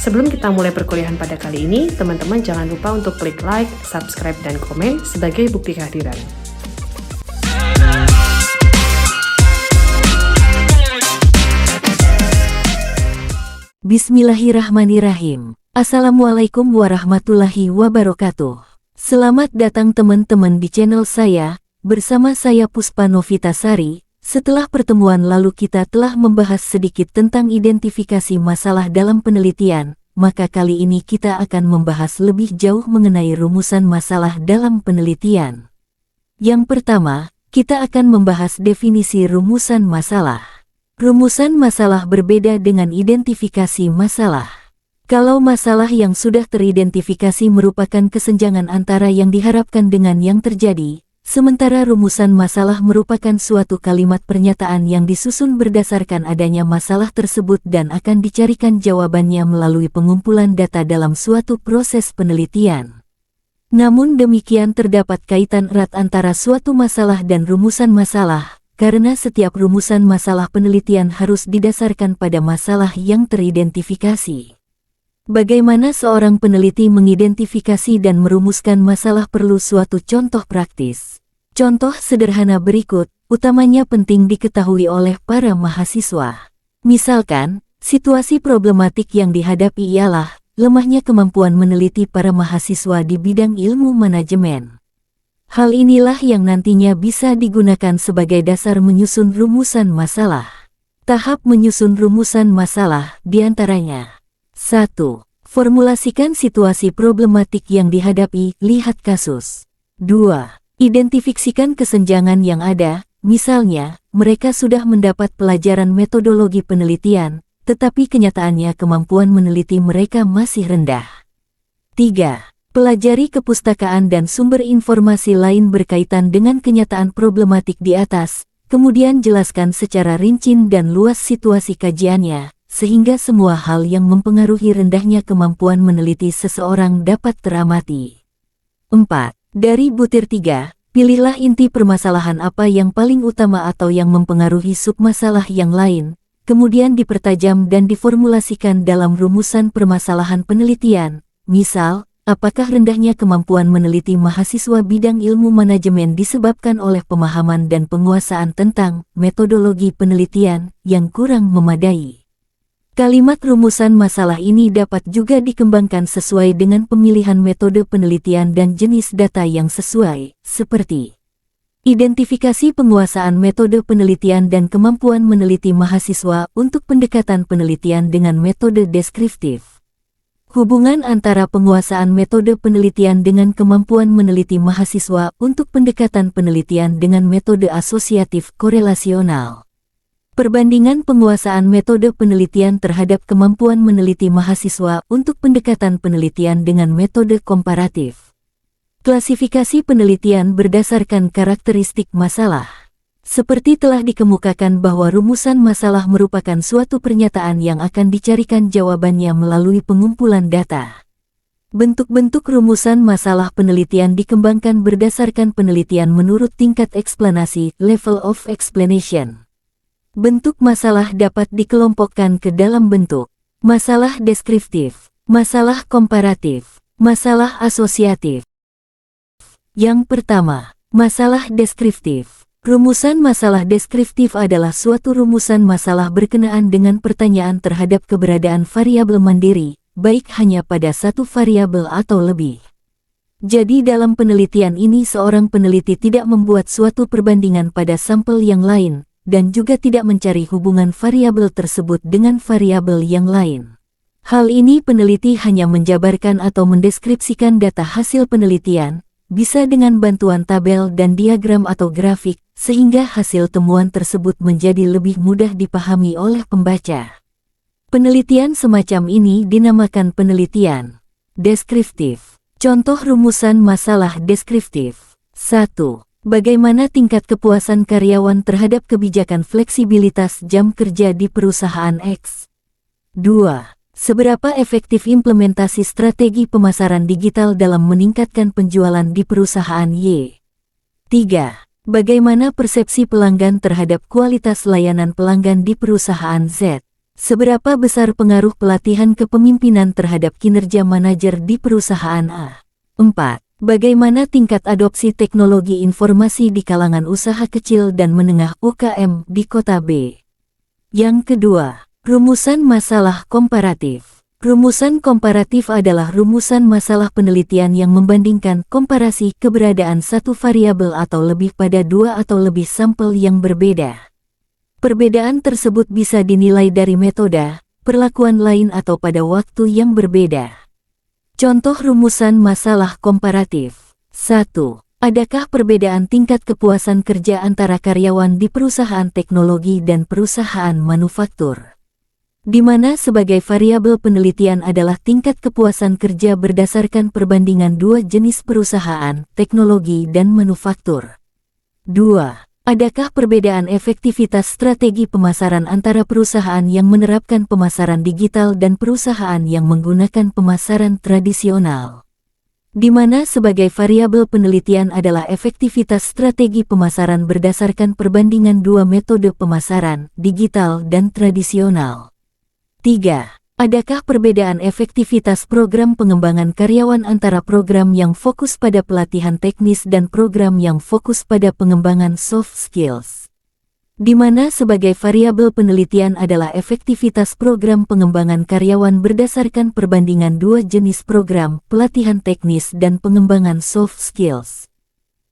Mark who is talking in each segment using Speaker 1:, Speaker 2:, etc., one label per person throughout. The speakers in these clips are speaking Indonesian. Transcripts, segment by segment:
Speaker 1: Sebelum kita mulai perkuliahan pada kali ini, teman-teman jangan lupa untuk klik like, subscribe, dan komen sebagai bukti kehadiran.
Speaker 2: Bismillahirrahmanirrahim. Assalamualaikum warahmatullahi wabarakatuh. Selamat datang teman-teman di channel saya, bersama saya Puspa Novitasari. Setelah pertemuan lalu kita telah membahas sedikit tentang identifikasi masalah dalam penelitian, maka kali ini kita akan membahas lebih jauh mengenai rumusan masalah dalam penelitian. Yang pertama, kita akan membahas definisi rumusan masalah. Rumusan masalah berbeda dengan identifikasi masalah. Kalau masalah yang sudah teridentifikasi merupakan kesenjangan antara yang diharapkan dengan yang terjadi, sementara rumusan masalah merupakan suatu kalimat pernyataan yang disusun berdasarkan adanya masalah tersebut dan akan dicarikan jawabannya melalui pengumpulan data dalam suatu proses penelitian. Namun demikian terdapat kaitan erat antara suatu masalah dan rumusan masalah, karena setiap rumusan masalah penelitian harus didasarkan pada masalah yang teridentifikasi. Bagaimana seorang peneliti mengidentifikasi dan merumuskan masalah perlu suatu contoh praktis. Contoh sederhana berikut, utamanya penting diketahui oleh para mahasiswa. Misalkan, situasi problematik yang dihadapi ialah lemahnya kemampuan meneliti para mahasiswa di bidang ilmu manajemen. Hal inilah yang nantinya bisa digunakan sebagai dasar menyusun rumusan masalah. Tahap menyusun rumusan masalah diantaranya: 1. Formulasikan situasi problematik yang dihadapi, lihat kasus. 2. Identifikasikan kesenjangan yang ada, misalnya, mereka sudah mendapat pelajaran metodologi penelitian, tetapi kenyataannya kemampuan meneliti mereka masih rendah. 3. Pelajari kepustakaan dan sumber informasi lain berkaitan dengan kenyataan problematik di atas, kemudian jelaskan secara rinci dan luas situasi kajiannya, sehingga semua hal yang mempengaruhi rendahnya kemampuan meneliti seseorang dapat teramati. 4. Dari butir 3, pilihlah inti permasalahan apa yang paling utama atau yang mempengaruhi submasalah yang lain, kemudian dipertajam dan diformulasikan dalam rumusan permasalahan penelitian. Misal, apakah rendahnya kemampuan meneliti mahasiswa bidang ilmu manajemen disebabkan oleh pemahaman dan penguasaan tentang metodologi penelitian yang kurang memadai? Kalimat rumusan masalah ini dapat juga dikembangkan sesuai dengan pemilihan metode penelitian dan jenis data yang sesuai, seperti identifikasi penguasaan metode penelitian dan kemampuan meneliti mahasiswa untuk pendekatan penelitian dengan metode deskriptif. Hubungan antara penguasaan metode penelitian dengan kemampuan meneliti mahasiswa untuk pendekatan penelitian dengan metode asosiatif korelasional. Perbandingan penguasaan metode penelitian terhadap kemampuan meneliti mahasiswa untuk pendekatan penelitian dengan metode komparatif. Klasifikasi penelitian berdasarkan karakteristik masalah. Seperti telah dikemukakan bahwa rumusan masalah merupakan suatu pernyataan yang akan dicarikan jawabannya melalui pengumpulan data. Bentuk-bentuk rumusan masalah penelitian dikembangkan berdasarkan penelitian menurut tingkat eksplanasi, level of explanation. Bentuk masalah dapat dikelompokkan ke dalam bentuk masalah deskriptif, masalah komparatif, masalah asosiatif. Yang pertama, masalah deskriptif. Rumusan masalah deskriptif adalah suatu rumusan masalah berkenaan dengan pertanyaan terhadap keberadaan variabel mandiri, baik hanya pada satu variabel atau lebih. Jadi dalam penelitian ini seorang peneliti tidak membuat suatu perbandingan pada sampel yang lain, dan juga tidak mencari hubungan variabel tersebut dengan variabel yang lain. Hal ini peneliti hanya menjabarkan atau mendeskripsikan data hasil penelitian, bisa dengan bantuan tabel dan diagram atau grafik, sehingga hasil temuan tersebut menjadi lebih mudah dipahami oleh pembaca. Penelitian semacam ini dinamakan penelitian deskriptif. Contoh rumusan masalah deskriptif. 1. Bagaimana tingkat kepuasan karyawan terhadap kebijakan fleksibilitas jam kerja di perusahaan X? 2. Seberapa efektif implementasi strategi pemasaran digital dalam meningkatkan penjualan di perusahaan Y? 3. Bagaimana persepsi pelanggan terhadap kualitas layanan pelanggan di perusahaan Z? Seberapa besar pengaruh pelatihan kepemimpinan terhadap kinerja manajer di perusahaan A? 4. Bagaimana tingkat adopsi teknologi informasi di kalangan usaha kecil dan menengah UKM di kota B? Yang kedua, rumusan masalah komparatif. Rumusan komparatif adalah rumusan masalah penelitian yang membandingkan komparasi keberadaan satu variabel atau lebih pada dua atau lebih sampel yang berbeda. Perbedaan tersebut bisa dinilai dari metode, perlakuan lain atau pada waktu yang berbeda. Contoh rumusan masalah komparatif. 1. Adakah perbedaan tingkat kepuasan kerja antara karyawan di perusahaan teknologi dan perusahaan manufaktur? Di mana sebagai variabel penelitian adalah tingkat kepuasan kerja berdasarkan perbandingan dua jenis perusahaan, teknologi dan manufaktur. 2. Adakah perbedaan efektivitas strategi pemasaran antara perusahaan yang menerapkan pemasaran digital dan perusahaan yang menggunakan pemasaran tradisional? Di mana sebagai variabel penelitian adalah efektivitas strategi pemasaran berdasarkan perbandingan dua metode pemasaran, digital dan tradisional. 3. Adakah perbedaan efektivitas program pengembangan karyawan antara program yang fokus pada pelatihan teknis dan program yang fokus pada pengembangan soft skills? Di mana sebagai variabel penelitian adalah efektivitas program pengembangan karyawan berdasarkan perbandingan dua jenis program, pelatihan teknis dan pengembangan soft skills.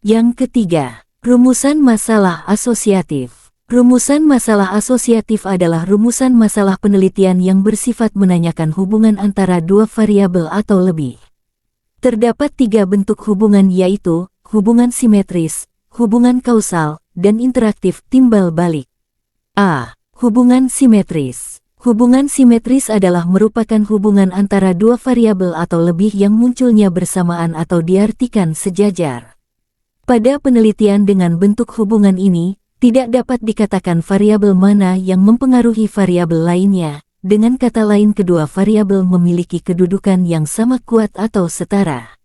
Speaker 2: Yang ketiga, rumusan masalah asosiatif. Rumusan masalah asosiatif adalah rumusan masalah penelitian yang bersifat menanyakan hubungan antara dua variabel atau lebih. Terdapat 3 bentuk hubungan yaitu, hubungan simetris, hubungan kausal, dan interaktif timbal balik. A. Hubungan simetris. Hubungan simetris adalah merupakan hubungan antara dua variabel atau lebih yang munculnya bersamaan atau diartikan sejajar. Pada penelitian dengan bentuk hubungan ini, tidak dapat dikatakan variabel mana yang mempengaruhi variabel lainnya, dengan kata lain kedua variabel memiliki kedudukan yang sama kuat atau setara.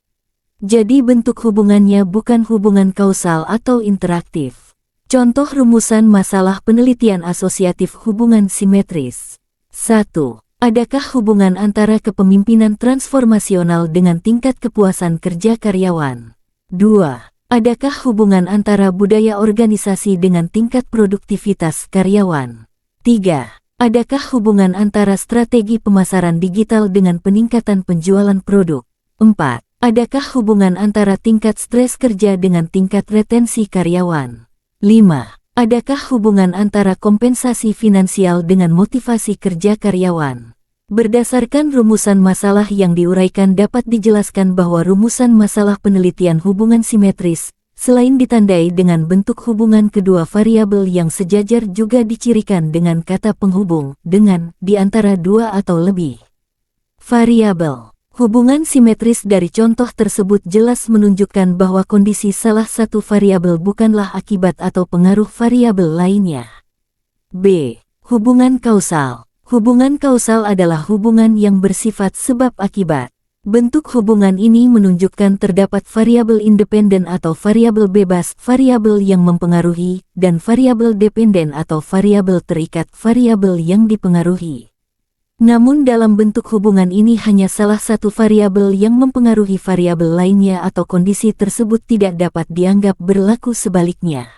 Speaker 2: Jadi bentuk hubungannya bukan hubungan kausal atau interaktif. Contoh rumusan masalah penelitian asosiatif hubungan simetris. 1. Adakah hubungan antara kepemimpinan transformasional dengan tingkat kepuasan kerja karyawan? 2. Adakah hubungan antara budaya organisasi dengan tingkat produktivitas karyawan? 3. Adakah hubungan antara strategi pemasaran digital dengan peningkatan penjualan produk? 4. Adakah hubungan antara tingkat stres kerja dengan tingkat retensi karyawan? 5. Adakah hubungan antara kompensasi finansial dengan motivasi kerja karyawan? Berdasarkan rumusan masalah yang diuraikan dapat dijelaskan bahwa rumusan masalah penelitian hubungan simetris, selain ditandai dengan bentuk hubungan kedua variabel yang sejajar juga dicirikan dengan kata penghubung, dengan, di antara dua atau lebih variabel. Hubungan simetris dari contoh tersebut jelas menunjukkan bahwa kondisi salah satu variabel bukanlah akibat atau pengaruh variabel lainnya. B. Hubungan kausal. Hubungan kausal adalah hubungan yang bersifat sebab akibat. Bentuk hubungan ini menunjukkan terdapat variabel independen atau variabel bebas, variabel yang mempengaruhi, dan variabel dependen atau variabel terikat, variabel yang dipengaruhi. Namun dalam bentuk hubungan ini hanya salah satu variabel yang mempengaruhi variabel lainnya atau kondisi tersebut tidak dapat dianggap berlaku sebaliknya.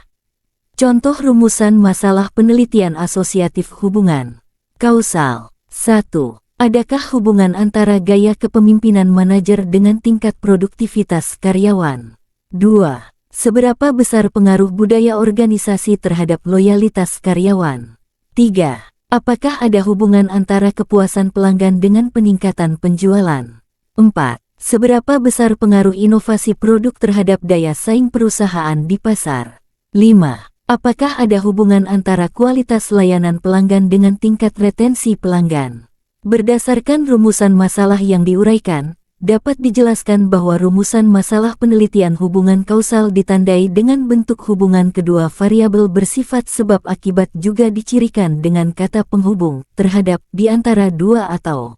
Speaker 2: Contoh rumusan masalah penelitian asosiatif hubungan kausal. 1. Adakah hubungan antara gaya kepemimpinan manajer dengan tingkat produktivitas karyawan? 2. Seberapa besar pengaruh budaya organisasi terhadap loyalitas karyawan? 3. Apakah ada hubungan antara kepuasan pelanggan dengan peningkatan penjualan? 4. Seberapa besar pengaruh inovasi produk terhadap daya saing perusahaan di pasar? 5. Apakah ada hubungan antara kualitas layanan pelanggan dengan tingkat retensi pelanggan? Berdasarkan rumusan masalah yang diuraikan, dapat dijelaskan bahwa rumusan masalah penelitian hubungan kausal ditandai dengan bentuk hubungan kedua variabel bersifat sebab akibat juga dicirikan dengan kata penghubung terhadap di antara dua atau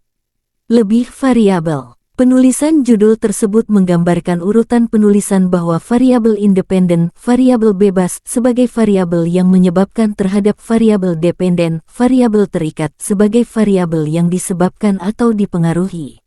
Speaker 2: lebih variabel. Penulisan judul tersebut menggambarkan urutan penulisan bahwa variabel independen, variabel bebas sebagai variabel yang menyebabkan terhadap variabel dependen, variabel terikat sebagai variabel yang disebabkan atau dipengaruhi.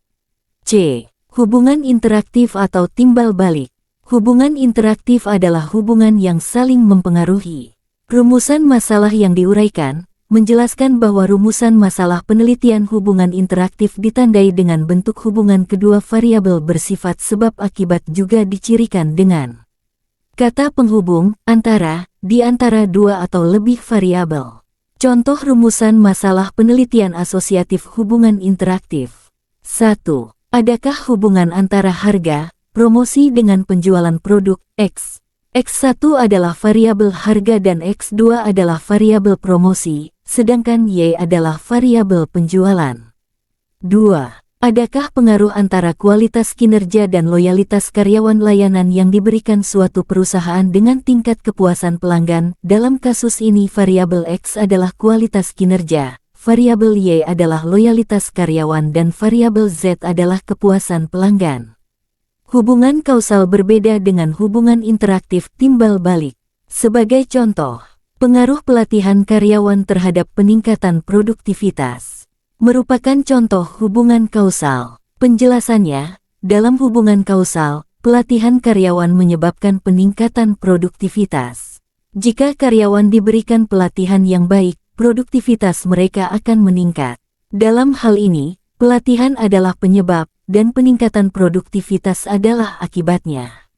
Speaker 2: C. Hubungan interaktif atau timbal balik. Hubungan interaktif adalah hubungan yang saling mempengaruhi. Rumusan masalah yang diuraikan menjelaskan bahwa rumusan masalah penelitian hubungan interaktif ditandai dengan bentuk hubungan kedua variabel bersifat sebab akibat juga dicirikan dengan kata penghubung antara, di antara dua atau lebih variabel. Contoh rumusan masalah penelitian asosiatif hubungan interaktif. 1. Adakah hubungan antara harga, promosi dengan penjualan produk, X? X1 adalah variabel harga dan X2 adalah variabel promosi, sedangkan Y adalah variabel penjualan. 2. Adakah pengaruh antara kualitas kinerja dan loyalitas karyawan layanan yang diberikan suatu perusahaan dengan tingkat kepuasan pelanggan? Dalam kasus ini variabel X adalah kualitas kinerja, variabel Y adalah loyalitas karyawan dan variabel Z adalah kepuasan pelanggan. Hubungan kausal berbeda dengan hubungan interaktif timbal balik. Sebagai contoh, pengaruh pelatihan karyawan terhadap peningkatan produktivitas merupakan contoh hubungan kausal. Penjelasannya, dalam hubungan kausal, pelatihan karyawan menyebabkan peningkatan produktivitas. Jika karyawan diberikan pelatihan yang baik, produktivitas mereka akan meningkat. Dalam hal ini, pelatihan adalah penyebab, dan peningkatan produktivitas adalah akibatnya.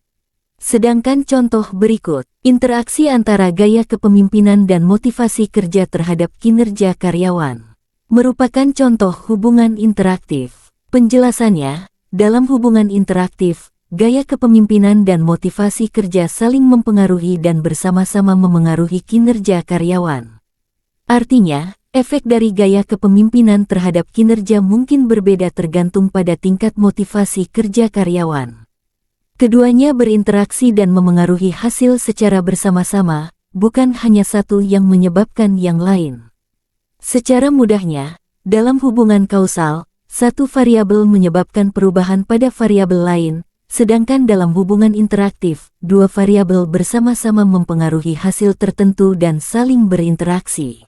Speaker 2: Sedangkan contoh berikut, interaksi antara gaya kepemimpinan dan motivasi kerja terhadap kinerja karyawan merupakan contoh hubungan interaktif. Penjelasannya, dalam hubungan interaktif, gaya kepemimpinan dan motivasi kerja saling mempengaruhi dan bersama-sama memengaruhi kinerja karyawan. Artinya, efek dari gaya kepemimpinan terhadap kinerja mungkin berbeda tergantung pada tingkat motivasi kerja karyawan. Keduanya berinteraksi dan memengaruhi hasil secara bersama-sama, bukan hanya satu yang menyebabkan yang lain. Secara mudahnya, dalam hubungan kausal, satu variabel menyebabkan perubahan pada variabel lain, sedangkan dalam hubungan interaktif, dua variabel bersama-sama mempengaruhi hasil tertentu dan saling berinteraksi.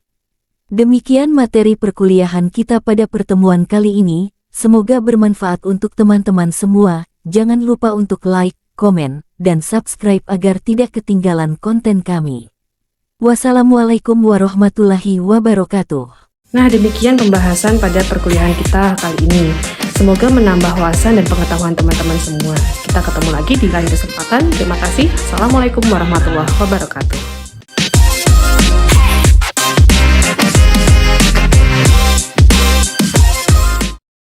Speaker 2: Demikian materi perkuliahan kita pada pertemuan kali ini, semoga bermanfaat untuk teman-teman semua. Jangan lupa untuk like, komen, dan subscribe agar tidak ketinggalan konten kami. Wassalamualaikum warahmatullahi wabarakatuh.
Speaker 1: Nah, demikian pembahasan pada perkuliahan kita kali ini. Semoga menambah wawasan dan pengetahuan teman-teman semua. Kita ketemu lagi di lain kesempatan. Terima kasih. Assalamualaikum warahmatullahi wabarakatuh.